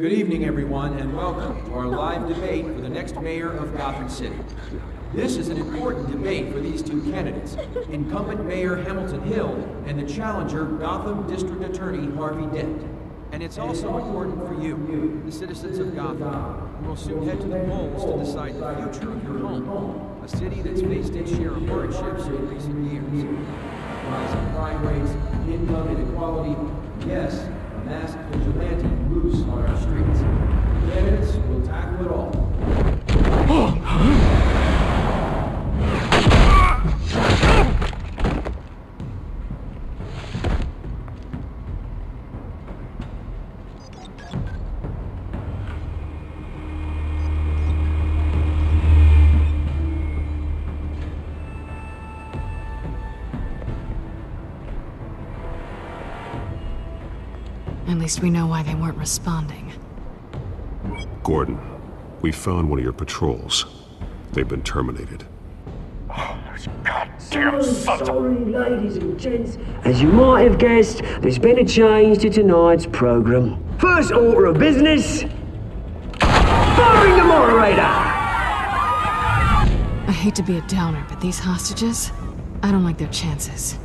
Good evening, everyone, and welcome to our live debate for the next mayor of Gotham City. This is an important debate for these two candidates, incumbent Mayor Hamilton Hill and the challenger Gotham District Attorney Harvey Dent. And it's also important for you, the citizens of Gotham, who will soon head to the polls to decide the future of your home, a city that's faced its share of hardships in recent years. Rising crime rates, income inequality, yes, a masked vigilante loose on our streets. Candidates will tackle it all. At least we know why they weren't responding. Gordon, we found one of your patrols. They've been terminated. So sorry, ladies and gents. As you might have guessed, there's been a change to tonight's program. First order of business, firing the moderator! I hate to be a downer, but these hostages, I don't like their chances.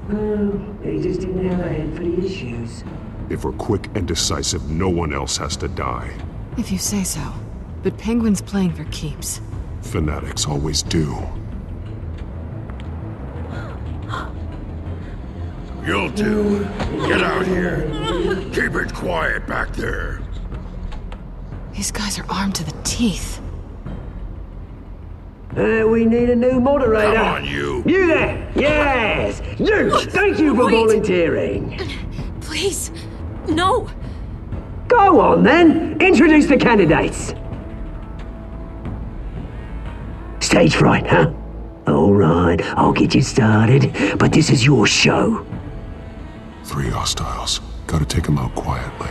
Oh, they just didn't have a head for the issues. If we're quick and decisive, no one else has to die. If you say so. But Penguin's playing for keeps. Fanatics always do. You'll do. Get out here. Keep it quiet back there. These guys are armed to the teeth. We need a new moderator. Come on, you. You there! Yes! You! Thank you for volunteering. Please, no. Go on, then. Introduce the candidates. Stage fright, huh? All right, I'll get you started, but this is your show. 3 hostiles. Gotta take them out quietly.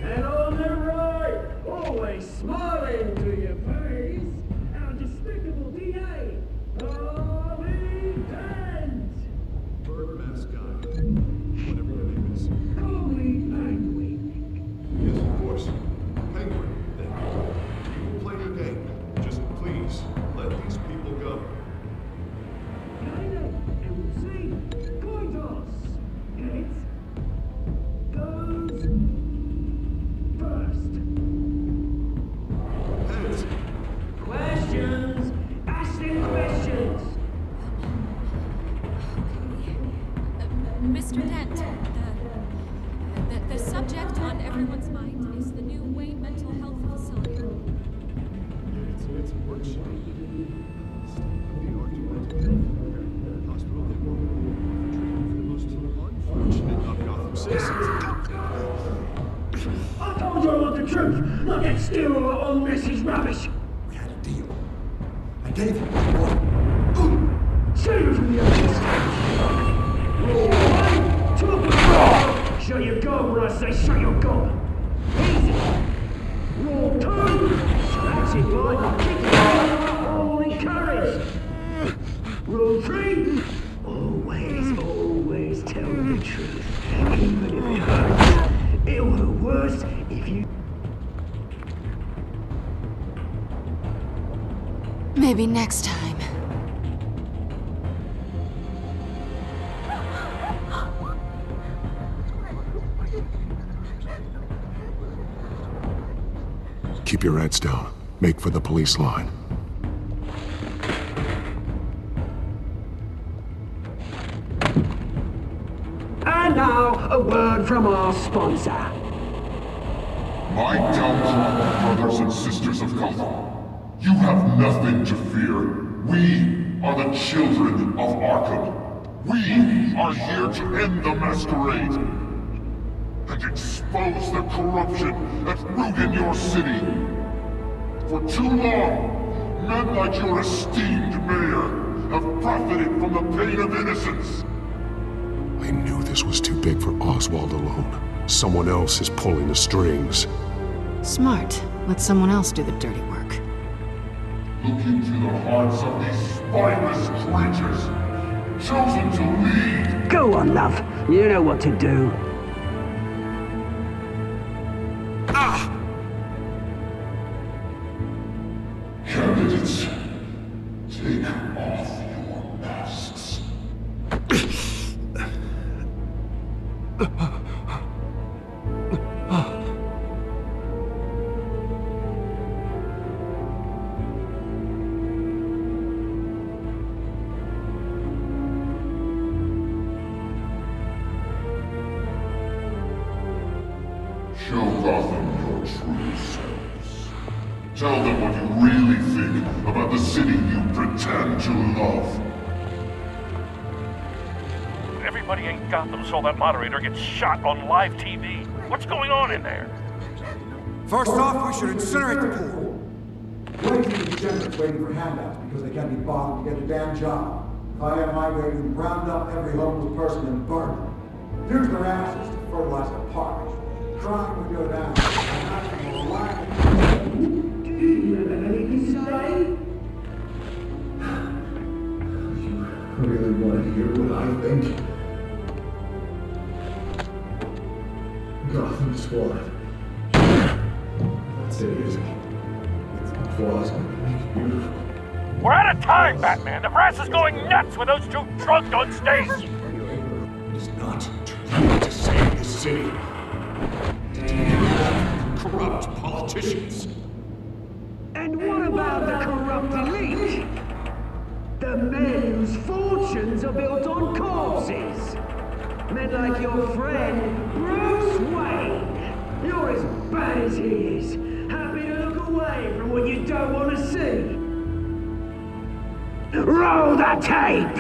And on the right, always smiling to your face, our despicable DA, Harvey Dent. Bird mascot. Whatever your name is. Call me Penguin. Yes, of course. Penguin, then. You will play your game. Just please, let these people go. Okay then, and we'll see. Coin toss. Heads goes first. Heads. Questions. Ask them questions. Mr. Dent, the subject on everyone's mind is the new Wayne mental health facility. It's a workshop. State-of-the-art hospital that will treat the most unfortunate of Gotham citizens. I told you I want the truth, not that sterile old message rubbish. We had a deal. I gave him what? Save it from the other stage. Roll 1, 2, shut your gob when I say shut your gob. Easy. Roll 2, that's it, boy. Kick it out, all encouraged. Roll 3, always tell the truth, even if it hurts. It will hurt worse if you... Maybe next time. Keep your heads down. Make for the police line. And now, a word from our sponsor. My downtrodden brothers and sisters of Gotham, you have nothing to fear. We are the children of Arkham. We are here to end the masquerade and expose the corruption that's rooted your city. For too long, men like your esteemed mayor have profited from the pain of innocence. I knew this was too big for Oswald alone. Someone else is pulling the strings. Smart. Let someone else do the dirty work. Look into the hearts of these spineless creatures, chosen to lead. Go on, love. You know what to do. Candidates, take off your masks. Show Gotham your true selves. Tell them what you really think about the city you pretend to love. Everybody in Gotham saw that moderator get shot on live TV. What's going on in there? First off, we should incinerate the pool. Wait till the degenerates waiting for handouts because they can't be bothered to get a damn job. If I had my way, we'd round up every homeless person and burn them. Use their asses to fertilize the park. Crime would go down. And nothing will lie. Do you have anything to say? You really want to hear what I think? Gotham Squad. That city is its flaws make it beautiful. We're out of time, Batman! The press is going nuts with those two drunk on stage! It is not too late to save the city. To take out corrupt politicians. And what about the corrupt elite? The men whose fortunes are built on corpses. Men like your friend, Bruce Wayne. You're as bad as he is. Happy to look away from what you don't want to see. Roll the tape!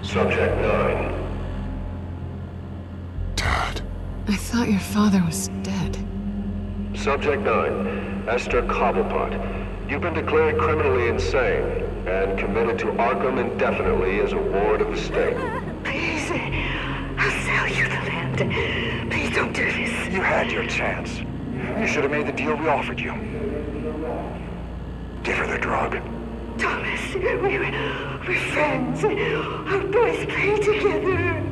Subject 9. I thought your father was dead. Subject 9, Esther Cobblepot. You've been declared criminally insane and committed to Arkham indefinitely as a ward of the state. Please, I'll sell you the land. Please don't do this. You had your chance. You should have made the deal we offered you. Give her the drug. Thomas, we're friends. Our boys play together.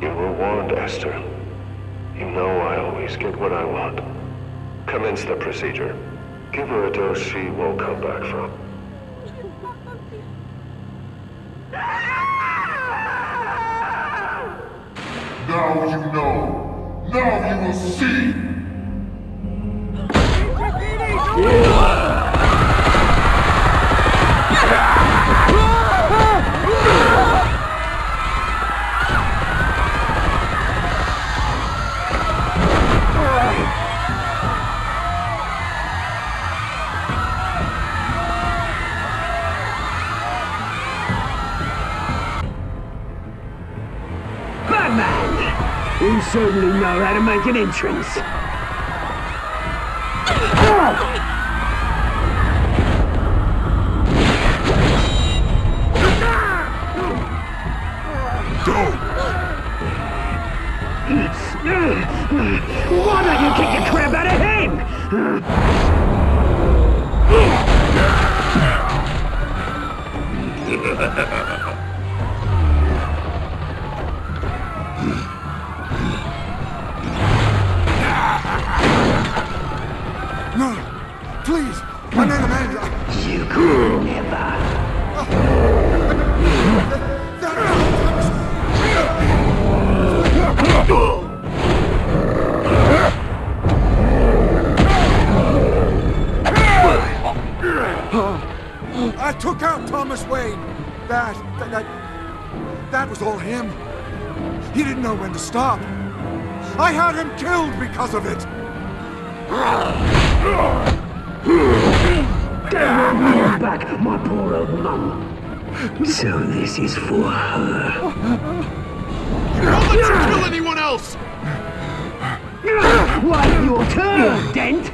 You were warned, Esther. You know I always get what I want. Commence the procedure. Give her a dose she won't come back from. Now you know. Now you will see. You certainly know how to make an entrance. Why don't you kick the crap out of him? No, please, my name is... You could never. I took out Thomas Wayne. That was all him. He didn't know when to stop. I had him killed because of it. Don't back my poor old mum. So this is for her. You won't let you kill anyone else! Why, your turn, Dent!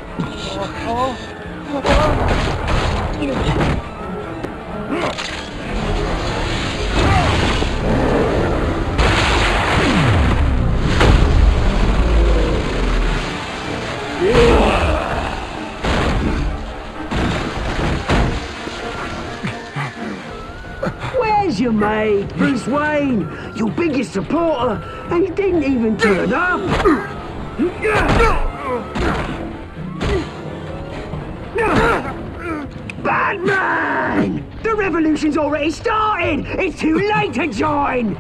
Yeah. you made, Bruce Wayne, your biggest supporter, and he didn't even turn up. Batman! The revolution's already started! It's too late to join!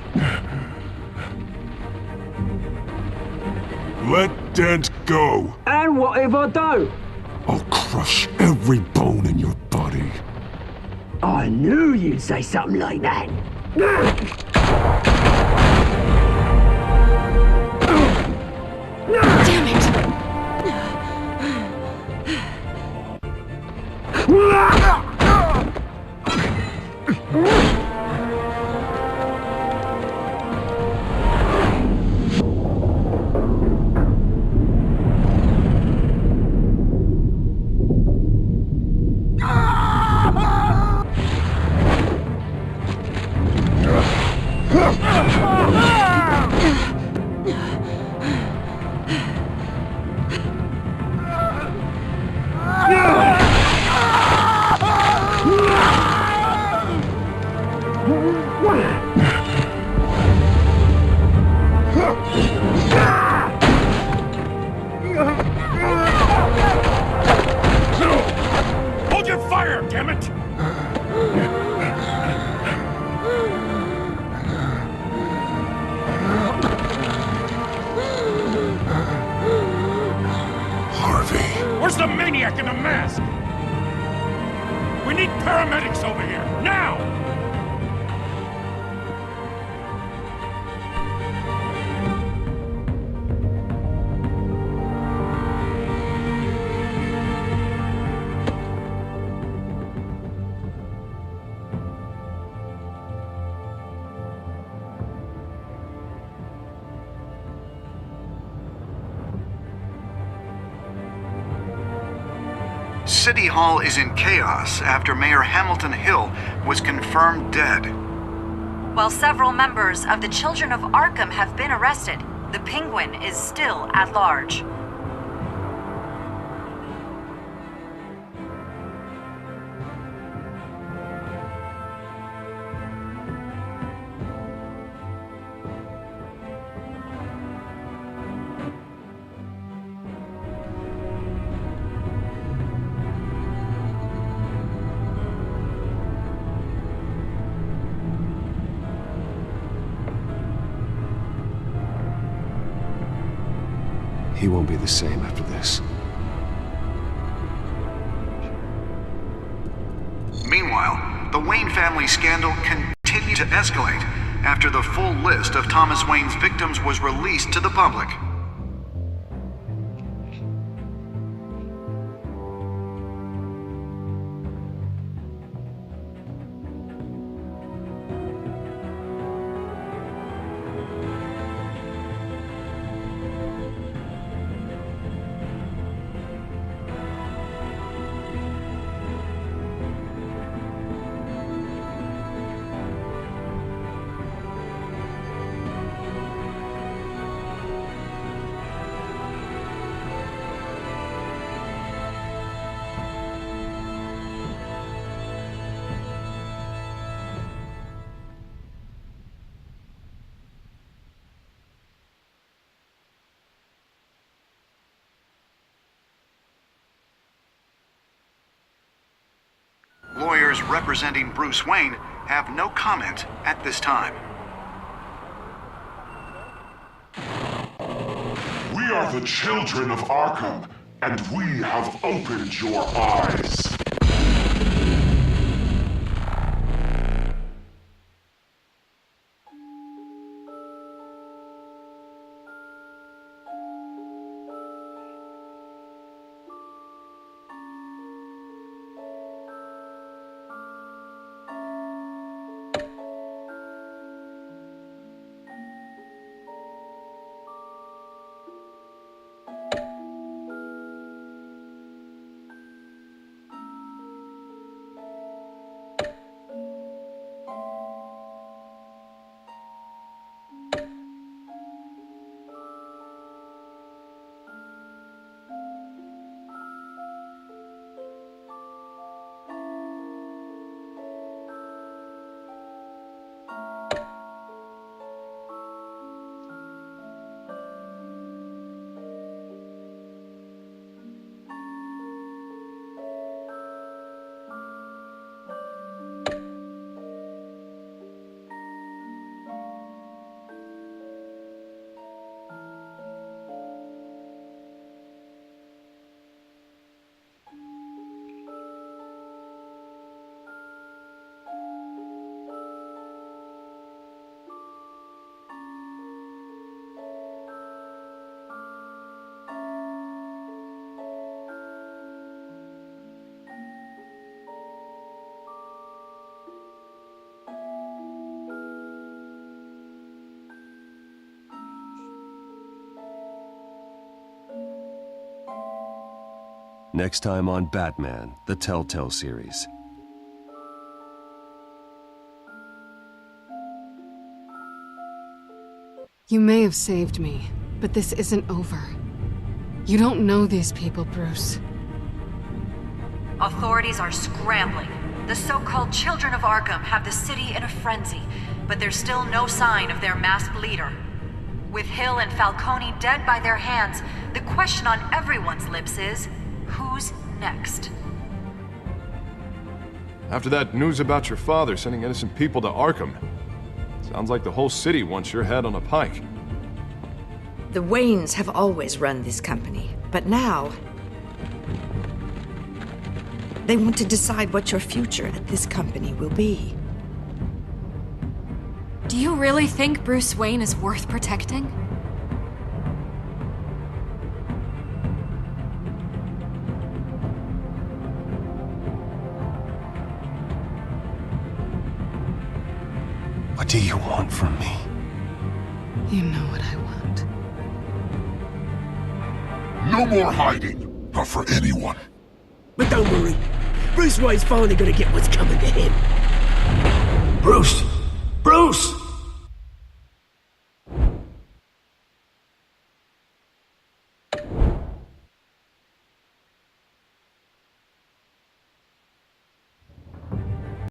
Let Dent go. And what if I don't? I'll crush every bone in your body. I knew you'd say something like that. Damn it! Hold your fire, damn it! Harvey. Where's the maniac in the mask? We need paramedics over here, now! City Hall is in chaos after Mayor Hamilton Hill was confirmed dead. While several members of the Children of Arkham have been arrested, the Penguin is still at large. He won't be the same after this. Meanwhile, the Wayne family scandal continued to escalate after the full list of Thomas Wayne's victims was released to the public. Lawyers representing Bruce Wayne have no comment at this time. We are the children of Arkham, and we have opened your eyes. Next time on Batman, the Telltale series. You may have saved me, but this isn't over. You don't know these people, Bruce. Authorities are scrambling. The so-called Children of Arkham have the city in a frenzy, but there's still no sign of their masked leader. With Hill and Falcone dead by their hands, the question on everyone's lips is, who's next? After that news about your father sending innocent people to Arkham, sounds like the whole city wants your head on a pike. The Waynes have always run this company, but now they want to decide what your future at this company will be. Do you really think Bruce Wayne is worth protecting? What do you want from me? You know what I want. No more hiding, not for anyone. But don't worry, Bruce Wayne's finally gonna get what's coming to him. Bruce! Bruce!